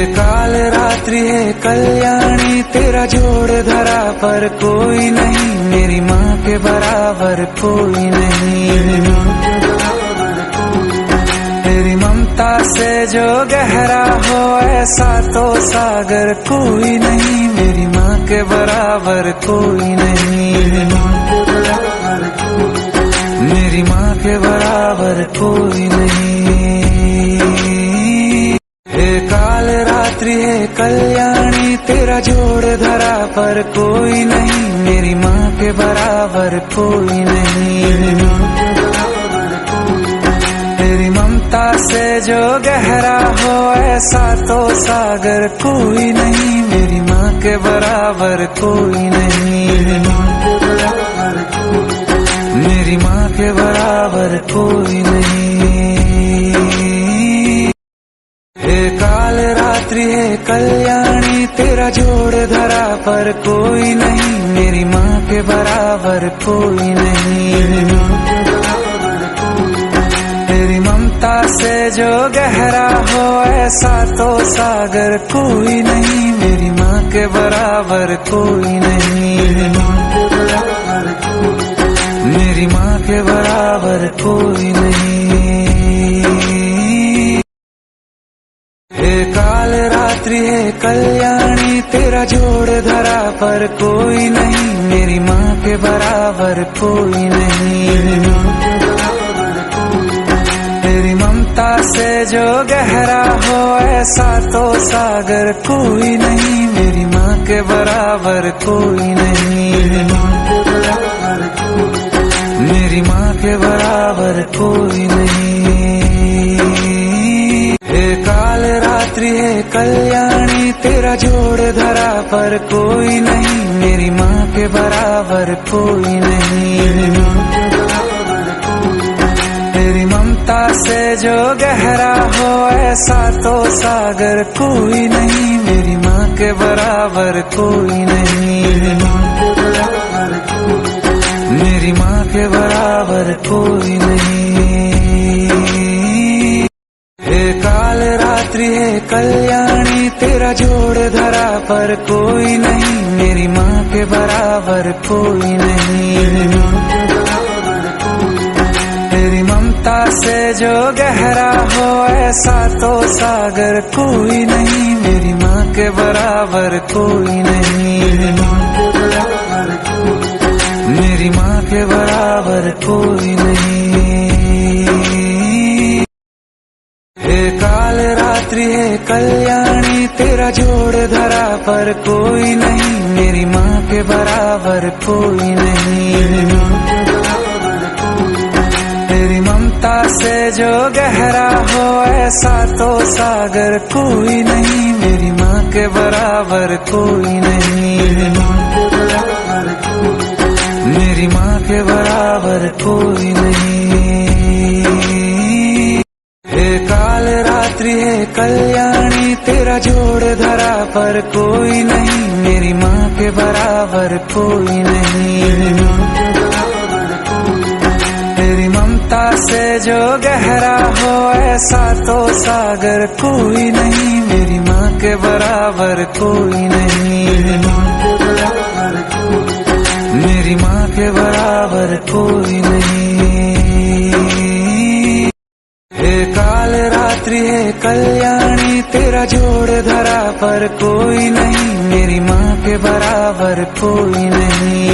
काल रात्रि है कल्याणी, तेरा जोड़ धरा पर कोई नहीं, मेरी माँ के बराबर कोई नहीं। तेरी ममता से जो गहरा हो ऐसा तो सागर कोई नहीं, मेरी माँ के बराबर कोई नहीं। मेरी माँ के बराबर कोई नहीं। काल रात्रि है कल्याणी, तेरा जोड़ धरा पर कोई नहीं, मेरी माँ के बराबर कोई नहीं। तेरी ममता से जो गहरा हो ऐसा तो सागर कोई नहीं, मेरी माँ के बराबर कोई नहीं। मेरी माँ के बराबर कोई नहीं। काल रात्रि है कल्याणी, तेरा जोड़ धरा पर कोई नहीं, मेरी माँ के बराबर कोई नहीं। तेरी ममता से जो गहरा हो ऐसा तो सागर कोई नहीं, मेरी माँ के बराबर कोई नहीं। मेरी माँ के बराबर कोई नहीं। काल रात्रि है कल्याणी, तेरा जोड़ धरा पर कोई नहीं, मेरी माँ के बराबर कोई नहीं। तेरी ममता से जो गहरा हो ऐसा तो सागर कोई नहीं, मेरी माँ के बराबर कोई नहीं। मेरी माँ के बराबर कोई नहीं। काल रात्रि है कल्याणी, तेरा जोड़ धरा पर कोई नहीं, मेरी माँ के बराबर कोई नहीं। तेरी ममता से जो गहरा हो ऐसा तो सागर कोई नहीं, मेरी माँ के बराबर कोई नहीं। मेरी माँ के बराबर कोई नहीं। काल रात्रि है कल्याणी, तेरा जोड़ धरा पर कोई नहीं, मेरी माँ के बराबर कोई नहीं। तेरी ममता से जो गहरा हो ऐसा तो सागर कोई नहीं, मेरी माँ के बराबर कोई नहीं। मेरी माँ के बराबर कोई नहीं। काल रात्रि है कल्याणी, तेरा जोड़ धरा पर कोई नहीं, मेरी माँ के बराबर कोई नहीं। तेरी ममता से जो गहरा हो ऐसा तो सागर कोई नहीं, मेरी माँ के बराबर कोई नहीं। मेरी माँ के बराबर कोई नहीं। काल रात्रि है कल्याणी, तेरा जोड़ धरा पर कोई नहीं, मेरी माँ के बराबर कोई नहीं। तेरी ममता से जो गहरा हो ऐसा तो सागर कोई नहीं, मेरी माँ के बराबर कोई नहीं। मेरी माँ के बराबर कोई नहीं। काल रात्रि है कल्याणी, तेरा जोड़ धरा पर कोई नहीं, मेरी माँ के बराबर कोई नहीं।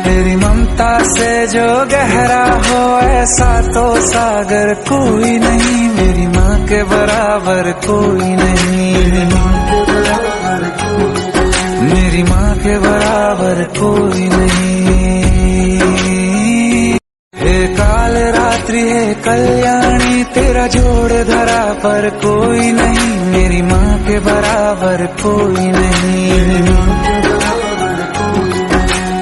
तेरी ममता से जो गहरा हो ऐसा तो सागर कोई नहीं, मेरी माँ के बराबर कोई नहीं। मेरी माँ के बराबर कोई नहीं। काल रात्रि है कल्याणी, तेरा जोड़ धरा पर कोई नहीं, मेरी माँ के बराबर कोई नहीं।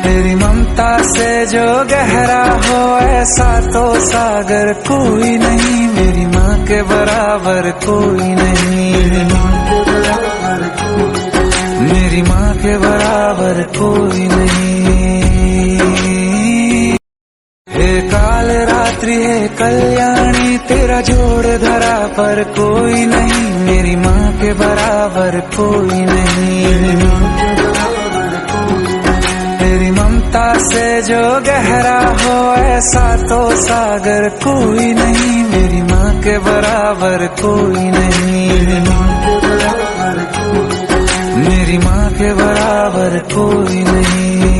तेरी ममता से जो गहरा हो ऐसा तो सागर कोई नहीं, मेरी माँ के बराबर कोई नहीं। मेरी माँ के बराबर कोई नहीं। काल रात्रि है कल्याणी, तेरा जोड़ धरा पर कोई नहीं, मेरी माँ के बराबर कोई नहीं। तेरी ममता से जो गहरा हो ऐसा तो सागर कोई नहीं, मेरी माँ के बराबर कोई नहीं। मेरी माँ के बराबर कोई नहीं।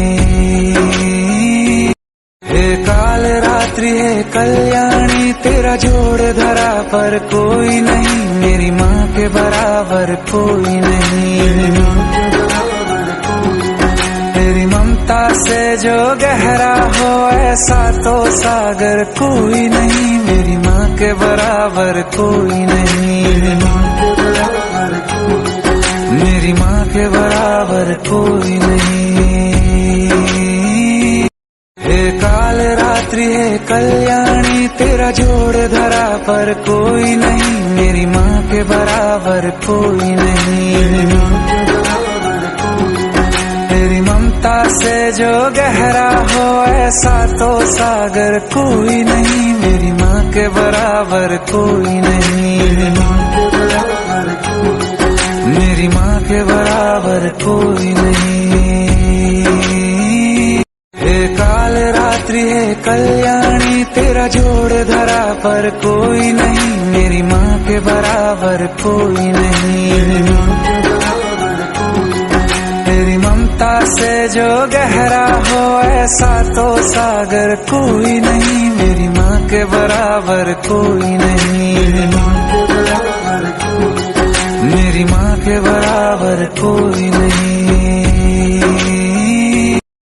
हे काल रात्रि है कल्याणी, तेरा जोड़ धरा पर कोई नहीं, मेरी माँ के बराबर कोई नहीं। तेरी ममता से जो गहरा हो ऐसा तो सागर कोई नहीं, मेरी माँ के बराबर कोई नहीं। मेरी माँ के बराबर कोई नहीं। हे काल रात्रि है कल्याणी, तेरा जोड़ धरा पर कोई नहीं, मेरी माँ के बराबर कोई नहीं। तेरी ममता से जो गहरा हो ऐसा तो सागर कोई नहीं, मेरी माँ के बराबर कोई नहीं। मेरी माँ के बराबर कोई नहीं। हे काल रात्रि है कल्याणी, तेरा जोड़ धरा पर कोई नहीं, मेरी माँ के बराबर कोई नहीं। तेरी ममता से जो गहरा हो ऐसा तो सागर कोई नहीं, मेरी माँ के बराबर कोई नहीं। मेरी माँ के बराबर कोई नहीं।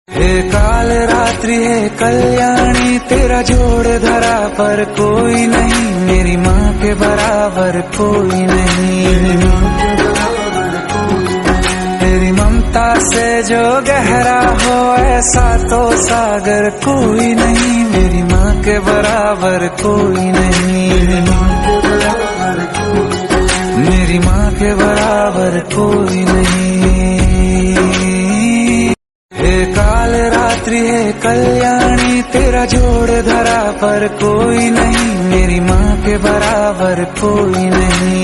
हे काल रात्रि है कल्याणी, तेरा जोड़ धरा पर कोई नहीं, मेरी माँ के बराबर कोई नहीं। तेरी ममता से जो गहरा हो ऐसा तो सागर कोई नहीं, मेरी माँ के बराबर कोई नहीं। मेरी माँ के बराबर कोई नहीं। हे काल रात्रि है कल्याणी, तेरा जोड़ धरा पर कोई नहीं, मेरी माँ के बराबर कोई नहीं।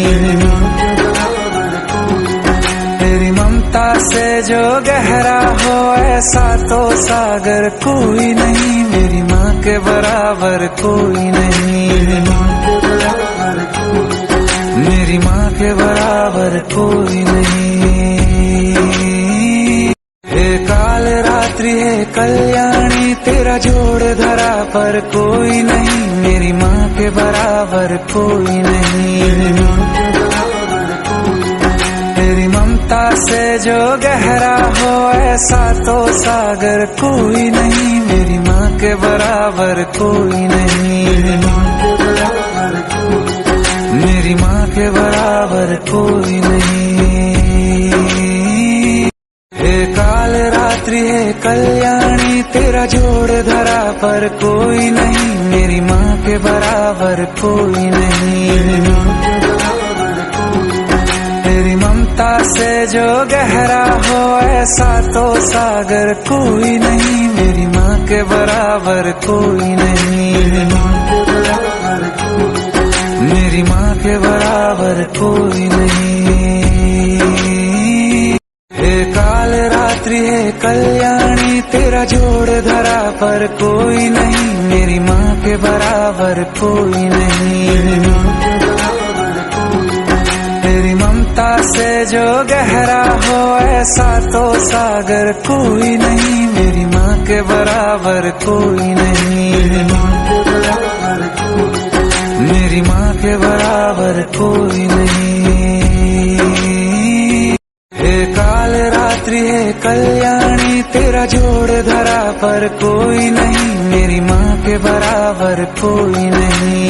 तेरी ममता से जो गहरा हो ऐसा तो सागर कोई नहीं, मेरी माँ के बराबर कोई नहीं। मेरी माँ के बराबर कोई नहीं। हे काल रात्रि है कल्याणी, तेरा जोड़ धरा पर कोई नहीं, मेरी माँ के बराबर कोई नहीं। तेरी ममता से जो गहरा हो ऐसा तो सागर कोई नहीं, मेरी माँ के बराबर कोई नहीं। मेरी माँ के बराबर कोई नहीं। हे काल रात्रि है कल्याणी, तेरा जोड़ धरा पर कोई नहीं, मेरी माँ के बराबर कोई नहीं। तेरी ममता से जो गहरा हो ऐसा तो सागर कोई नहीं, मेरी माँ के बराबर कोई नहीं। मेरी माँ के बराबर कोई नहीं। हे काल रात्रि है कल्याणी, तेरा जोड़ धरा पर कोई नहीं, मेरी माँ के बराबर कोई नहीं। तेरी ममता से जो गहरा हो ऐसा तो सागर कोई नहीं, मेरी माँ के बराबर कोई नहीं। मेरी माँ के बराबर कोई नहीं। हे काल रात्रि है कल्याणी, तेरा जोड़ धरा पर कोई नहीं, मेरी माँ के बराबर कोई नहीं।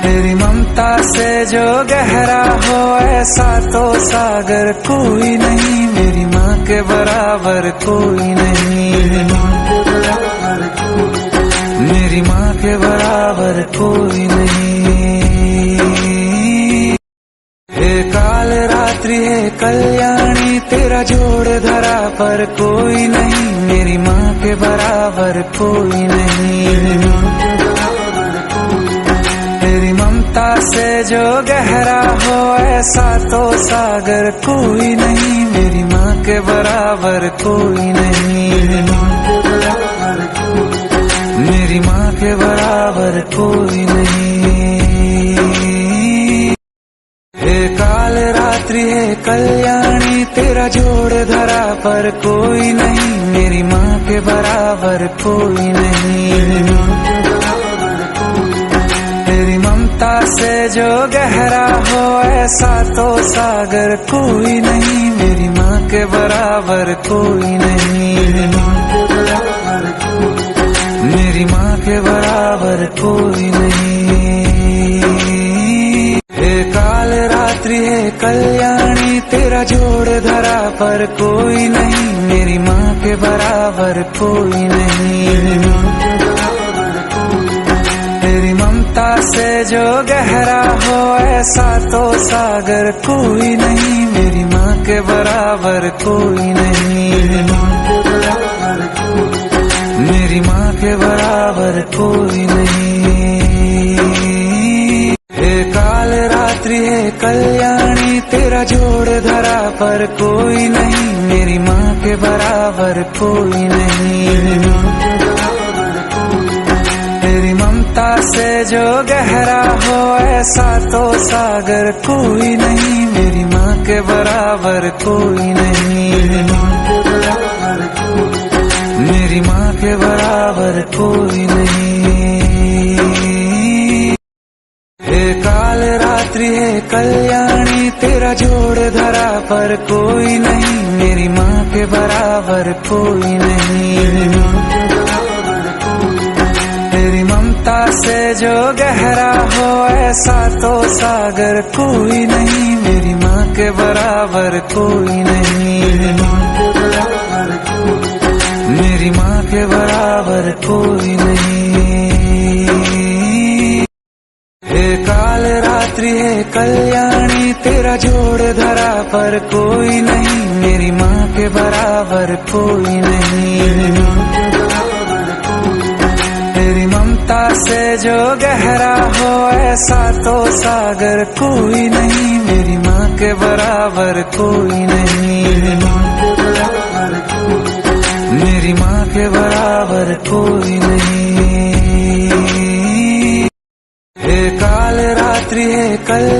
तेरी ममता से जो गहरा हो ऐसा तो सागर कोई नहीं, मेरी माँ के बराबर कोई नहीं। मेरी माँ के बराबर कोई नहीं। हे काल रात्रि है कल्याणी, तेरा जोड़ धरा पर कोई नहीं, मेरी माँ के के बराबर कोई नहीं। तेरी ममता से जो गहरा हो ऐसा तो सागर कोई नहीं, मेरी माँ के बराबर कोई नहीं। मेरी माँ के बराबर कोई नहीं। हे काल रात्रि हे कल्याणी, तेरा जोड़ धरा पर कोई नहीं, मेरी माँ के बराबर कोई नहीं। तेरी ममता से जो गहरा हो ऐसा तो सागर कोई नहीं, मेरी माँ के बराबर कोई नहीं। मेरी माँ के बराबर कोई नहीं। हे काल रात्रि हे कल्याणी, तेरा जोड़ धरा पर कोई नहीं, मेरी माँ के बराबर कोई नहीं। तेरी ममता से जो गहरा हो ऐसा तो सागर कोई नहीं, मेरी माँ के बराबर कोई नहीं। मेरी माँ के बराबर कोई नहीं। हे काल रात्रि हे कल्याणी, तेरा जोड़ धरा पर कोई नहीं, मेरी माँ के बराबर कोई नहीं। तेरी ममता से जो गहरा हो ऐसा तो सागर कोई नहीं, मेरी माँ के बराबर कोई नहीं। मेरी माँ के बराबर कोई नहीं। हे काल रात्रि हे कल्याणी, तेरा जोड़ धरा पर कोई नहीं, मेरी माँ के बराबर कोई नहीं। तेरी ममता से जो गहरा हो ऐसा तो सागर कोई नहीं, मेरी माँ के बराबर कोई नहीं। मेरी माँ के बराबर कोई नहीं। हे काल रात्रि हे कल्याणी, तेरा जोड़ धरा पर कोई नहीं, मेरी माँ के बराबर कोई नहीं। तेरी ममता से जो गहरा हो ऐसा तो सागर कोई नहीं, मेरी माँ के बराबर कोई नहीं। मेरी माँ के बराबर कोई नहीं। हे काल रात्रि हे कल्याणी।